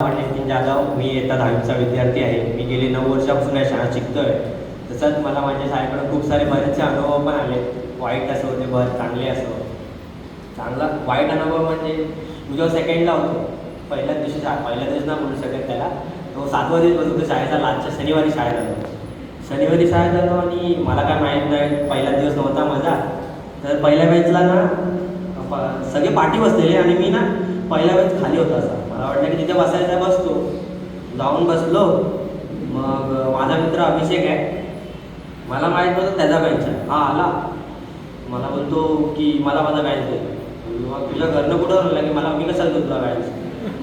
नितीन जाधव. मी इयत्ता 10वीचा विद्यार्थी आहे. मी गेली 9 वर्षापासून या शाळेत शिकतोय. तसंच मला माझ्या शाळेकडून खूप सारे बरेचसे अनुभव पण आले. वाईट असो ते चांगले असो. चांगला वाईट अनुभव म्हणजे मी जेव्हा सेकंडला होतो, पहिल्या दिवशी ना बोलू शकत त्याला. तो 7वा दिवस होतो शाळेचा. लास्टच्या शनिवारी शाळेत आलो. शनिवारी शाळेत आलो आणि मला काय माहीत नाही, पहिला दिवस नव्हता माझा. तर पहिल्या बेंचला ना सगळे पाठी बसलेले आणि मी ना पहिल्या बेंच खाली होता. असा मला वाटलं की तिथे बसायचा, बसतो. जाऊन बसलो. मग माझा मित्र अभिषेक आहे, मला माहीत नव्हतं त्याचा बेंच आहे. हा आला, मला बोलतो की मला माझा बेंच दे. मग तुझ्या घरनं कुठं म्हणलं की मला, मी कशाला देतो तुला बेंच.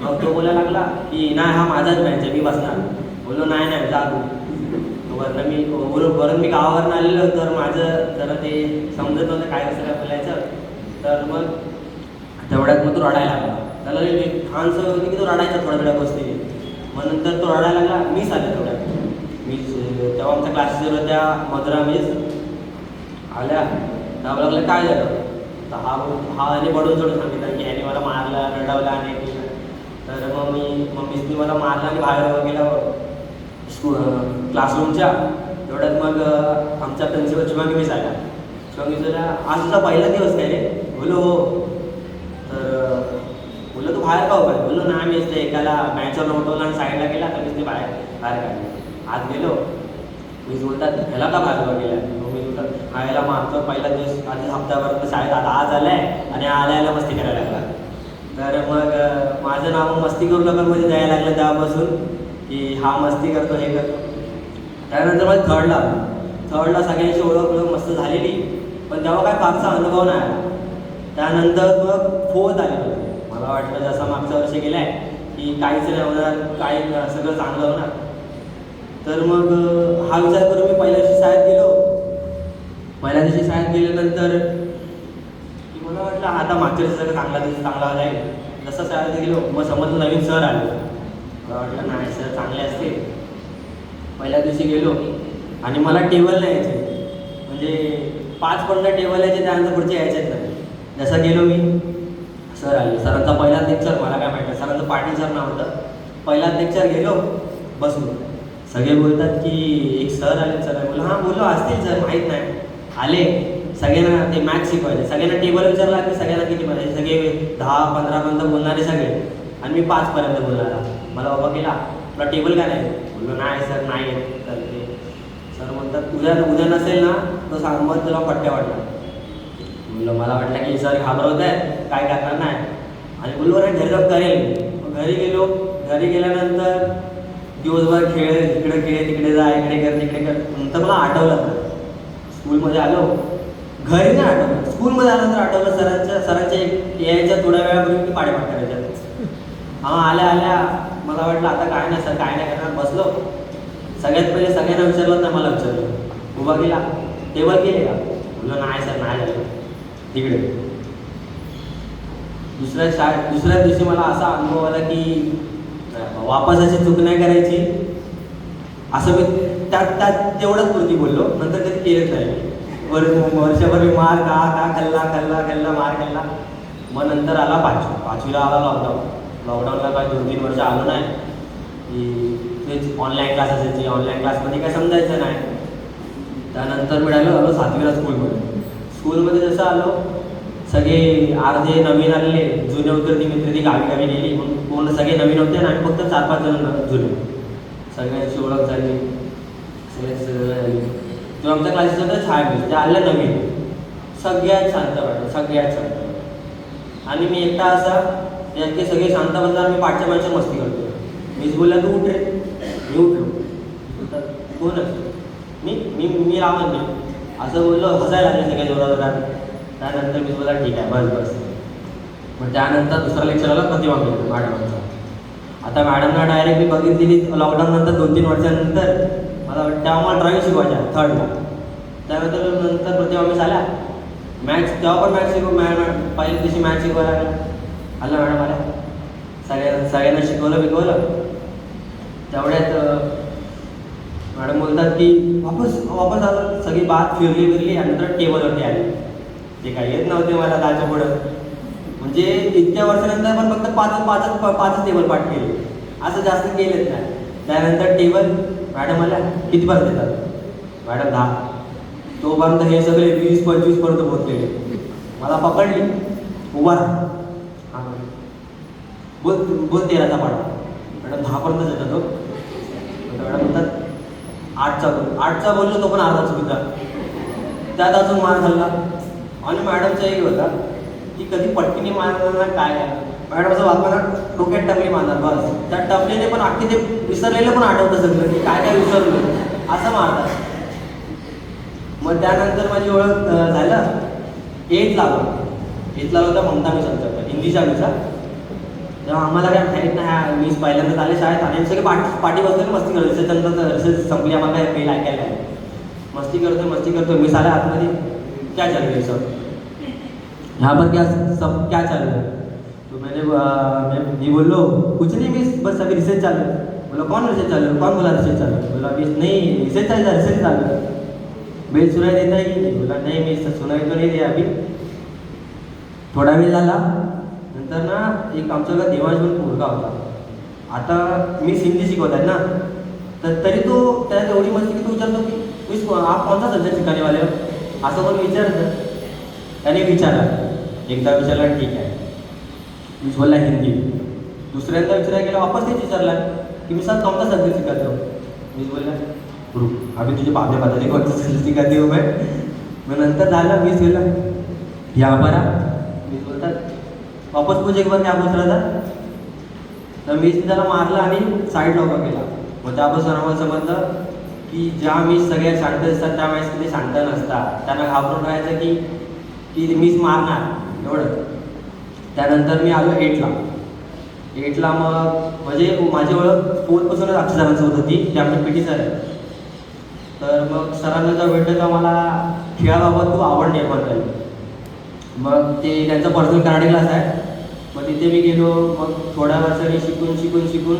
मग तो बोलायला लागला की नाही हा माझाच बेंच आहे, मी बसणार. बोललो नाही नाही जा तू. वरनं मी गावावरून आलेलो, तर माझं जरा ते समजत नव्हतं काय कसं बोलायचं. तर मग तेवढ्यात मग तो रडायला लागला. त्याला छान सवय होती की तो रडायचा थोड्या गोष्टी. मग नंतर तो रडायला लागला. मीच आले तेवढ्यात. तेव्हा आमच्या क्लासेसवर होत्या मधुरा मिस आल्या. तेव्हा लागलं काय झालं. तर हा आणि बडून सोडून सांगितलं की ह्याने मला मारलं, रडवलं आणि तर मग मिसनी मला मारलं आणि बाहेर गेला क्लासरूमच्या. तेवढ्यात मग आमच्या प्रिन्सिपल शुभांगी मिस आल्या. शुभांगी मिसला आज तुझा पहिला दिवस काय रे. बोलो हो. तर बोललो तू बाहेर का उभा आहे. बोललो नाही मीच ते एकाला बँचवर उठवलं आणि साईडला गेला, तर मीच ते बाहेर काढले. आत गेलो. मीच बोलतात ह्याला का बाहेर गेला. मग मी बोलतात हा याला मागतो पहिला दिवस आधी हप्त्याभर शाळेत आता आज आलाय आणि आल्याला मस्ती करायला लागला. तर मग माझं नाव मस्ती करू नका मध्ये द्यायला लागलं तेव्हापासून की हा मस्ती करतो हे करतो. त्यानंतर मग थर्डला सगळ्यांची ओळख मस्त झालेली, पण तेव्हा काय फारसा अनुभव नाही आला. त्यानंतर मग फोर्थ आलेलो. मला वाटलं जसं मागच्या वर्षी गेलं आहे की काहीच नाही होणार, काही सगळं चांगलं होणार. तर मग हा विचार करून मी पहिल्या दिवशी शाळेत गेलो. पहिल्या दिवशी शाळेत गेल्यानंतर की मला वाटलं आता मागच्या दिवशी सगळं चांगला जाईल. जसं शाळेत गेलो मग समजलं नवीन सर आले. मला वाटलं नाही सर चांगले असते. पहिल्या दिवशी गेलो आणि मला टेबल नाही यायचे, म्हणजे 5 पडलं टेबल यायचे, त्यानंतर पुढचे यायचेच नाही. जसं गेलो मी, सर आले. सरांचा पहिला लेक्चर मला काय माहिती, सरांचं पाटील सर नाव होतं. पहिला लेक्चर गेलो, बसलो. सगळे बोलतात की एक सर आले. सर बोललो हां बोललो असतील सर, माहीत नाही. आले सगळ्यांना ते मॅथ्स शिकवायचे. सगळ्यांना टेबल विचारला की सगळ्यांना किती पाहिजे. सगळे 10-15 पर्यंत बोलणारे सगळे आणि मी 5 पर्यंत बोलणारा. मला बाबा केला तुला टेबल काय नाही. बोललो नाही सर नाही येत. तर ते सर म्हणतात उद्या नसेल ना तर सांग, मग तुला पट्ट्या वाटणार. बोललो मला वाटलं की सर घाबरवत आहेत, काय करणार नाही. आणि बोललो नाही घरी जाऊन करेल. मग घरी गेलो. घरी गेल्यानंतर दिवसभर खेळ, इकडे खेळ तिकडे जा, इकडे कर तिकडे कर. नंतर मला आठवलं स्कूलमध्ये आलो. घरी नाही आठवलं, स्कूलमध्ये आल्यानंतर आठवलं सरांच्या यायच्या थोड्या वेळापूर्वी मी पाडेपाठ करायच्या. हां आल्या मला वाटलं आता काय नाही सर काय नाही करणार. बसलो. सगळ्यात पहिले सगळ्यांना विचारलं तर मला विचारलं उभा केला. टेबल केले का. बोललो नाही सर नाही झालं तिकडे. दुसऱ्या दिवशी मला असा अनुभव आला की वापस अशी चूक नाही करायची. असं मी त्यात तेवढंच पुरती बोललो, नंतर कधी केलंच नाही. वर्षभर मी मार का खाल्ला मार खाल्ला. मग नंतर आला पाचवीला आला लॉकडाऊनला काय 2-3 वर्ष आलो नाही की तेच ऑनलाईन क्लास असायची. ऑनलाईन क्लासमध्ये काय समजायचं नाही. त्यानंतर मी आलो 7वीला स्कूलमध्ये जसं आलो सगळे अर्धे नवीन आलेले, जुने होते ती मित्र ती गावी गेली. मग पूर्ण सगळे नवीन होते आणि फक्त 4-5 जण जुने. सगळ्यांची ओळख झाली, सगळं झाली. जो आमच्या क्लासेस होता छान ते आलं नवीन. सगळ्यात शांत वाटतं. आणि मी एकटा असा की सगळे शांत बसला. मी पाठच्या माणसावर मस्ती करतो. मीच बोलला तू उठ रे. मी उठलो. कोणच मी राहत नाही असं बोललो. हसायला लागले सगळे जोरात. त्यानंतर मी बोलला ठीक आहे बस. मग त्यानंतर दुसरा लेक्चर आला प्रतिभा मॅडमचा. आता मॅडमला डायरेक्ट मी बघितलेली लॉकडाऊन नंतर 2-3 वर्षानंतर. मला वाटतं तेव्हा मला ड्रॉईंग शिकवायच्या 3rdला. त्यानंतर प्रतिभा मिस आल्या. तेव्हा पण मॅथ्स पहिल्या दिवशी मॅथ्स शिकवायला आला मॅडम आल्या. सगळ्यांना शिकवलं. तेवढ्यात मॅडम बोलतात की वापस आलं. सगळी बात फिरली आणि नंतर टेबलवरती आली. ते काही येत नव्हते मला त्याच्या पुढं. म्हणजे इतक्या वर्षानंतर पण फक्त 5 टेबल पाठ केले. असं जास्त केलेच नाही. त्यानंतर टेबल मॅडम आल्या, किती पर्यंत देतात? मॅडम 10. तोपर्यंत हे सगळे 20-25 पर्यंत पोहोचलेले. मला पकडली, उभा राहा. हां बोल बोल 13चा पाडा. मॅडम 10 पर्यंत येतात तो. मॅडम म्हणतात 8चा बोललो, तो पण अर्धा चुकीचा. त्यात अजून मार खाल्ला. आणि मॅडमचा एक होता की कधी पटकीने मारणार काय आहे. मॅडमचं वापरणार डोक्यात टपली मारणार बस. त्या टपलीने पण अख्खी ते विसरलेलं पण आठवतं सगळं की काय काय विसरलं असं मारतात. मग त्यानंतर माझी ओळख झालं. 8th लागला होता ममता मिस आमच्याकडे, हिंदीचा विचा. तेव्हा आम्हाला काय माहीत नाही, मीच पहिल्यांदा आले शाळेत आणि सगळे पाठी बसले मस्ती करतो. रिसेप्शनला रिसेस संपली, आम्हाला काय फेल ऐकायला आहे. मस्ती करतो. मिस आल्या आतमध्ये, क्या चालू है सब यहाँ पर, क्या चालू है? तो मैं बोलो कुछ नहीं मिस, बस अभी रिसर्च चालू है. बोला कौन रिसर्च चालू है? कौन बोला रिसर्च चालू है? बोला मिस नहीं रिसर्च चालू है. बेल सुनाई देता है कि नहीं? बोला नहीं मिस सुनाई तो नहीं दिया अभी. थोडा वेळ झाला. नंतर ना एक आमच्याकडे देवांश म्हणून मुलगा होता. आता मिस हिंदी शिकवत आहे ना, तर तरी तो त्यात एवढी मस्ती की तो विचारतो की मिस आप कोणता सब्जेक्ट शिकाने वाले हो, असं पण विचारतं. त्याने एकदा विचारला ठीक आहे. मी बोलला हिंदी. दुसऱ्यांदा विचारायला गेला, वापस तेच विचारला की मी सर कोणता सब्जेक्ट शिकाते हो. मी बोलला ग्रुप अभी तुझे बाप ने बता दी कोणता सब्जेक्ट शिकाते हो मैं. मग नंतर झालं मीच गेला यहाँ पर. मी बोलतात वापस पूछ एक बार क्या पूछ रहा था. तर मीच त्याला मारलं आणि साईडला उभा केला. मग त्यापासून आम्हाला समजलं की ज्या मीच सगळ्या शांत असतात त्या वेळेस कधी शांत नसतात. त्यांना घाबरून राहायचं की मीच मारणार एवढं. त्यानंतर मी आलो 8ला. मग म्हणजे माझी ओळख 4थपासूनच अक्षरांसोबत होती, ते आमचे पी टी सर आहेत. तर मग सरांना जेव्हा भेटलं तेव्हा मला खेळाबाबत खूप आवड निर्माण झाली. मग ते त्यांचा पर्सनल कराटे क्लास आहे. मग तिथे मी गेलो. मग थोड्या वर्षांनी शिकून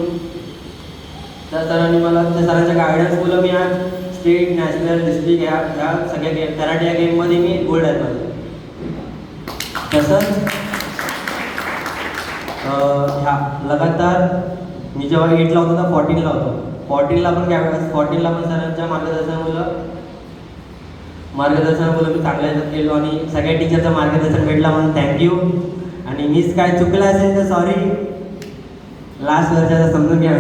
त्या सरांनी मला त्या सरांच्या गायडन्समुळे मी आज स्टेट, नॅशनल, डिस्ट्रिक्ट ह्या सगळ्या कराटे या गेममध्ये मी गोल्ड आहे माझं. तसंच ह्या लगातार मी जेव्हा 8ला होतो तर 14ला होतो. 14ला पण सरांच्या मार्गदर्शनामुळे मी चांगल्या ह्याच्यात गेलो आणि सगळ्या टीचरचं मार्गदर्शन भेटलं म्हणून थँक्यू. आणि मीच काय चुकलं असेल तर सॉरी. लास्ट वर्षाचा समजून घ्या.